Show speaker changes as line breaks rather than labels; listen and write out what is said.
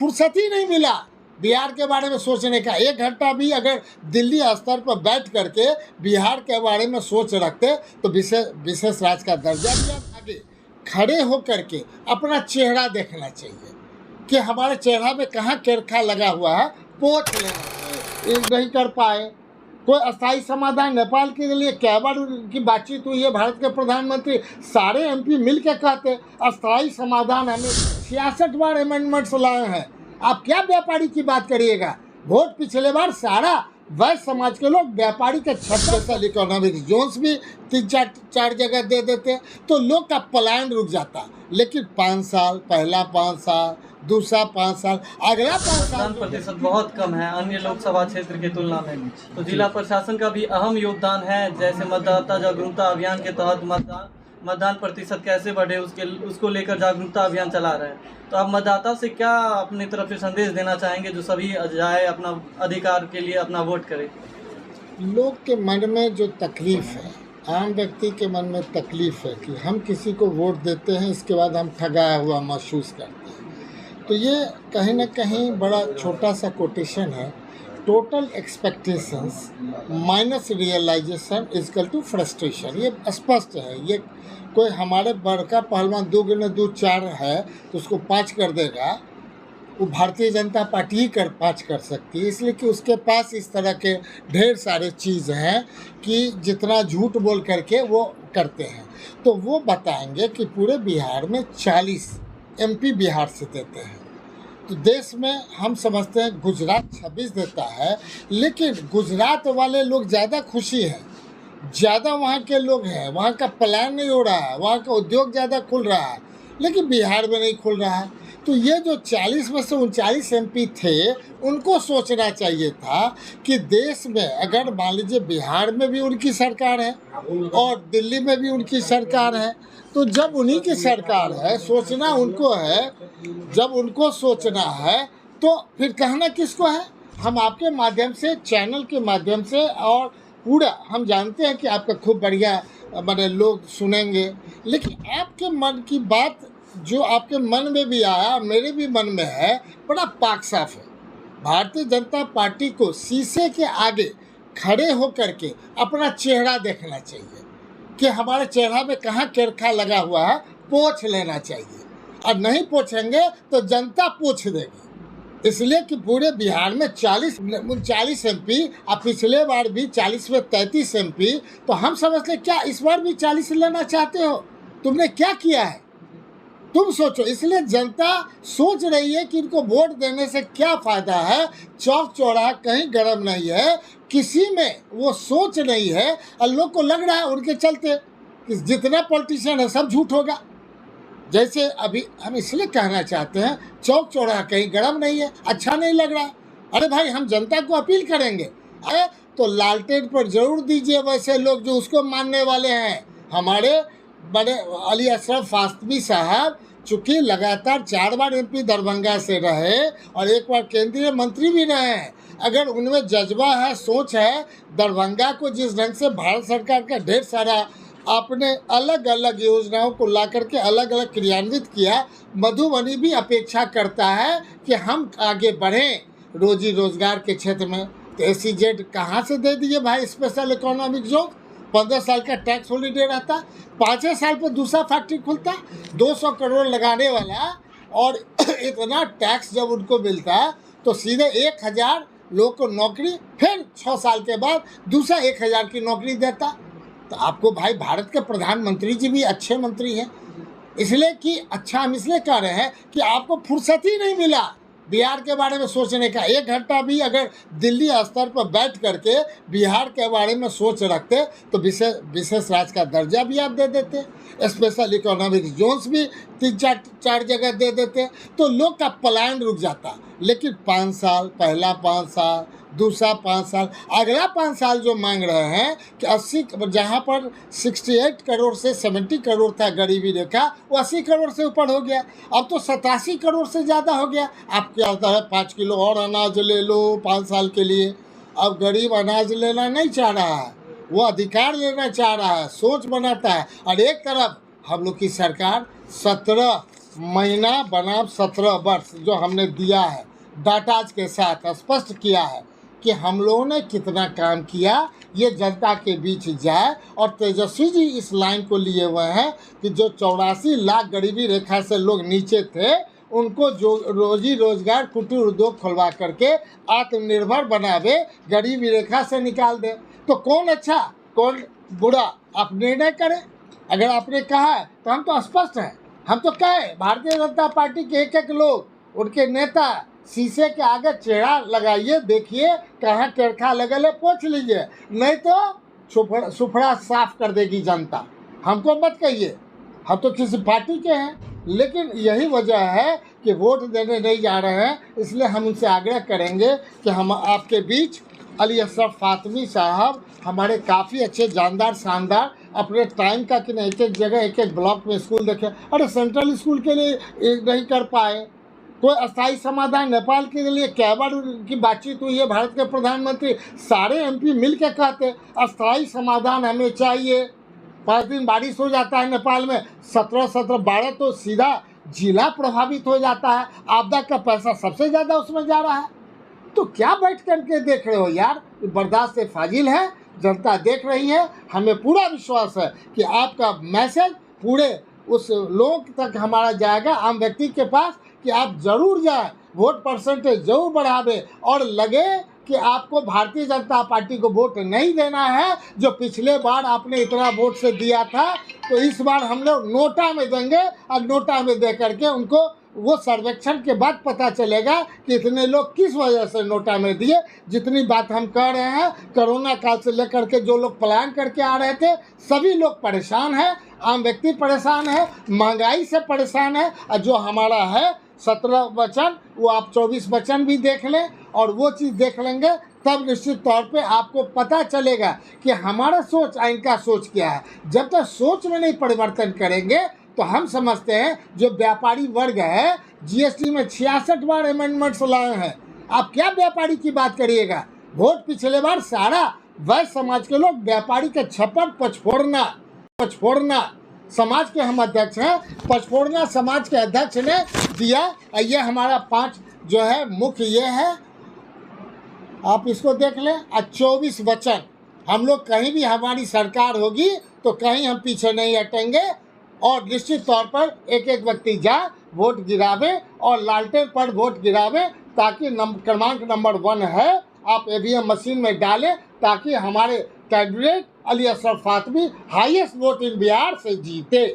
फुर्सत ही नहीं मिला बिहार के बारे में सोचने का। 1 घंटा भी अगर दिल्ली स्तर पर बैठ करके बिहार के बारे में सोच रखते तो विशेष राज्य का दर्जा भी आगे खड़े होकर के अपना चेहरा देखना चाहिए कि हमारे चेहरा में कहाँ केरखा लगा हुआ है, पोछ लेना चाहिए। नहीं कर पाए। कोई अस्थायी समाधान नेपाल के लिए क्या बार की बातचीत हुई है? भारत के प्रधानमंत्री सारे एमपी मिल के कहते अस्थायी समाधान, हमें 66 बार अमेंडमेंट्स लाए हैं। आप क्या व्यापारी की बात करिएगा? वोट पिछले बार सारा वैश्य समाज के लोग व्यापारी के 66 इकोनॉमिक जोन्स भी 3-4 जगह दे देते तो लोग का पलायन रुक जाता। लेकिन 5 साल, पहला 5 साल, दूसरा 5 साल, अगला 5 साल
मतदान प्रतिशत बहुत कम है अन्य लोकसभा क्षेत्र के तुलना में। तो जिला प्रशासन का भी अहम योगदान है। जैसे मतदाता जागरूकता अभियान के तहत मतदान प्रतिशत कैसे बढ़े उसको लेकर जागरूकता अभियान चला रहे हैं। तो आप मतदाता से क्या अपनी तरफ से संदेश देना चाहेंगे जो सभी जाए अपना अधिकार के लिए अपना वोट करें?
लोग के मन में जो तकलीफ है, आम व्यक्ति के मन में तकलीफ है कि हम किसी को वोट देते हैं, इसके बाद हम ठगाया हुआ महसूस करते हैं। तो ये कहीं ना कहीं बड़ा छोटा सा कोटेशन है, total expectations minus realization is equal to frustration. ये स्पष्ट है। ये कोई हमारे बड़का पहलवान 2 × 2 = 4 है तो उसको 5 कर देगा, वो भारतीय जनता पार्टी ही 5 कर सकती है, इसलिए कि उसके पास इस तरह के ढेर सारे चीज़ हैं कि जितना झूठ बोल करके वो करते हैं। तो वो बताएंगे कि पूरे बिहार में 40 एमपी बिहार से देते हैं। तो देश में हम समझते हैं गुजरात 26 देता है, लेकिन गुजरात वाले लोग ज़्यादा खुशी हैं, ज़्यादा वहाँ के लोग हैं, वहाँ का पलायन नहीं हो रहा है, वहाँ का उद्योग ज़्यादा खुल रहा है, लेकिन बिहार में नहीं खुल रहा है। तो ये जो 40 में से 39 एमपी थे, उनको सोचना चाहिए था कि देश में अगर मान लीजिए बिहार में भी उनकी सरकार है और दिल्ली में भी उनकी सरकार है, तो जब उन्हीं की सरकार है, सोचना उनको है, जब उनको सोचना है तो फिर कहना किसको है? हम आपके माध्यम से, चैनल के माध्यम से, और पूरा हम जानते हैं कि आपका खूब बढ़िया मैंने लोग सुनेंगे, लेकिन आपके मन की बात जो आपके मन में भी आया, मेरे भी मन में है, बड़ा पाक साफ है। भारतीय जनता पार्टी को शीशे के आगे खड़े होकर के अपना चेहरा देखना चाहिए कि हमारे चेहरा में कहाँ केरखा लगा हुआ है, पोछ लेना चाहिए। और नहीं पोछेंगे तो जनता पोछ देगी। इसलिए कि पूरे बिहार में 39 एमपी, अब पिछले बार भी 40 में 33 एमपी, तो हम समझते क्या इस बार भी 40 लेना चाहते हो? तुमने क्या किया है? तुम सोचो। इसलिए जनता सोच रही है कि इनको वोट देने से क्या फ़ायदा है। चौक चौराहा कहीं गर्म नहीं है, किसी में वो सोच नहीं है, और लोग को लग रहा है उनके चलते कि जितना पॉलिटिशियन है सब झूठ होगा। जैसे अभी हम इसलिए कहना चाहते हैं चौक चौराहा कहीं गर्म नहीं है, अच्छा नहीं लग रहा। अरे भाई, हम जनता को अपील करेंगे, अरे तो लालटेन पर जरूर दीजिए वैसे लोग जो उसको मानने वाले हैं। हमारे बड़े अली अशरफ फातमी साहब चूँकि लगातार 4 बार एमपी दरभंगा से रहे और 1 बार केंद्रीय मंत्री भी रहे हैं, अगर उनमें जज्बा है, सोच है, दरभंगा को जिस ढंग से भारत सरकार का ढेर सारा आपने अलग अलग योजनाओं को ला करके अलग अलग क्रियान्वित किया, मधुबनी भी अपेक्षा करता है कि हम आगे बढ़ें रोजी रोजगार के क्षेत्र में। तो SEZ कहाँ से दे दिए भाई? स्पेशल इकोनॉमिक जोन 15 साल का टैक्स हॉलीडे रहता, 5 साल पर दूसरा फैक्ट्री खुलता, 200 करोड़ लगाने वाला, और इतना टैक्स जब उनको मिलता तो सीधे 1000 लोग को नौकरी, फिर 6 साल के बाद दूसरा 1000 की नौकरी देता। तो आपको भाई, भारत के प्रधानमंत्री जी भी अच्छे मंत्री हैं, इसलिए कि अच्छा हम इसलिए कह रहे हैं कि आपको फुर्सत ही नहीं मिला बिहार के बारे में सोचने का। 1 घंटा भी अगर दिल्ली स्तर पर बैठ करके बिहार के बारे में सोच रखते तो विशेष राज्य का दर्जा भी आप दे देते, स्पेशल इकोनॉमिक जोन्स भी 3-4 जगह दे देते, तो लोग का पलायन रुक जाता। लेकिन 5 साल, पहला 5 साल, दूसरा 5 साल, अगला 5 साल जो मांग रहे हैं कि 80, जहाँ पर 68 करोड़ से 70 करोड़ था गरीबी रेखा, वो 80 करोड़ से ऊपर हो गया, अब तो 87 करोड़ से ज़्यादा हो गया। आप क्या होता है, 5 किलो और अनाज ले लो 5 साल के लिए। अब गरीब अनाज लेना नहीं चाह रहा है, वो अधिकार लेना चाह रहा है, सोच बनाता है। और एक तरफ हम लोग की सरकार 17 महीना बनाम 17 वर्ष जो हमने दिया है, डाटाज के साथ स्पष्ट किया है कि हम लोगों ने कितना काम किया, ये जनता के बीच जाए। और तेजस्वी जी इस लाइन को लिए हुए हैं कि जो 84 लाख गरीबी रेखा से लोग नीचे थे, उनको जो रोजी रोजगार कुटीर उद्योग खुलवा करके आत्मनिर्भर बनावे, गरीबी रेखा से निकाल दे। तो कौन अच्छा कौन बुरा आप निर्णय करें। अगर आपने कहा है तो हम तो स्पष्ट हैं, हम तो कहे भारतीय जनता पार्टी के एक एक लोग, उनके नेता शीशे के आगे चेहरा लगाइए, देखिए कहाँ केरखा लगल है, पोंछ लीजिए, नहीं तो सुफड़ा साफ कर देगी जनता। हमको मत कहिए, हम तो किसी पार्टी के हैं। लेकिन यही वजह है कि वोट देने नहीं जा रहे हैं, इसलिए हम उनसे आग्रह करेंगे कि हम आपके बीच अली अशरफ फातमी साहब हमारे काफ़ी अच्छे जानदार शानदार, अपने टाइम का कि एक एक जगह एक एक ब्लॉक में स्कूल देखे। अरे सेंट्रल स्कूल के लिए नहीं कर पाए, कोई अस्थायी समाधान नेपाल के लिए क्या बार की बातचीत हुई है, भारत के प्रधानमंत्री सारे एमपी मिल के कहते अस्थायी समाधान हमें चाहिए। 5 दिन बारिश हो जाता है नेपाल में, 17-12 तो सीधा जिला प्रभावित हो जाता है, आपदा का पैसा सबसे ज़्यादा उसमें जा रहा है। तो क्या बैठ करके देख रहे हो यार, बर्दाश्त से फाजिल है, जनता देख रही है। हमें पूरा विश्वास है कि आपका मैसेज पूरे उस लोग तक हमारा जाएगा, आम व्यक्ति के पास, कि आप ज़रूर जाए, वोट परसेंटेज जरूर बढ़ावे और लगे कि आपको भारतीय जनता पार्टी को वोट नहीं देना है। जो पिछले बार आपने इतना वोट से दिया था, तो इस बार हम लोग नोटा में देंगे और नोटा में दे करके उनको वो सर्वेक्षण के बाद पता चलेगा कि इतने लोग किस वजह से नोटा में दिए। जितनी बात हम कह रहे हैं, कोरोना काल से लेकर के जो लोग पलायन करके आ रहे थे, सभी लोग परेशान हैं, आम व्यक्ति परेशान है, महंगाई से परेशान है। और जो हमारा है 17 वचन, वो आप 24 वचन भी देख लें और वो चीज़ देख लेंगे, तब निश्चित तौर पे आपको पता चलेगा कि हमारा सोच और इनका सोच क्या है। जब तक सोच में नहीं परिवर्तन करेंगे तो हम समझते हैं जो व्यापारी वर्ग है, जीएसटी में 66 बार अमेंडमेंट्स लाए हैं, आप क्या व्यापारी की बात करिएगा। वोट पिछले बार सारा वैश्य समाज के लोग, व्यापारी के छप्पर पचफोड़ना समाज के हम अध्यक्ष हैं, पचफोड़ना समाज के अध्यक्ष ने दिया। ये हमारा 5 जो है मुख्य ये है, आप इसको देख लें। 24 वचन, हम लोग कहीं भी हमारी सरकार होगी तो कहीं हम पीछे नहीं हटेंगे और निश्चित तौर पर एक एक व्यक्ति जाए, वोट गिरावे और लालटेन पर वोट गिरावे, ताकि क्रमांक नंबर 1 है, आप ईवीएम मशीन में डालें, ताकि हमारे candidate Ali Ashraf Fatmi highest vote in Bihar से जीते।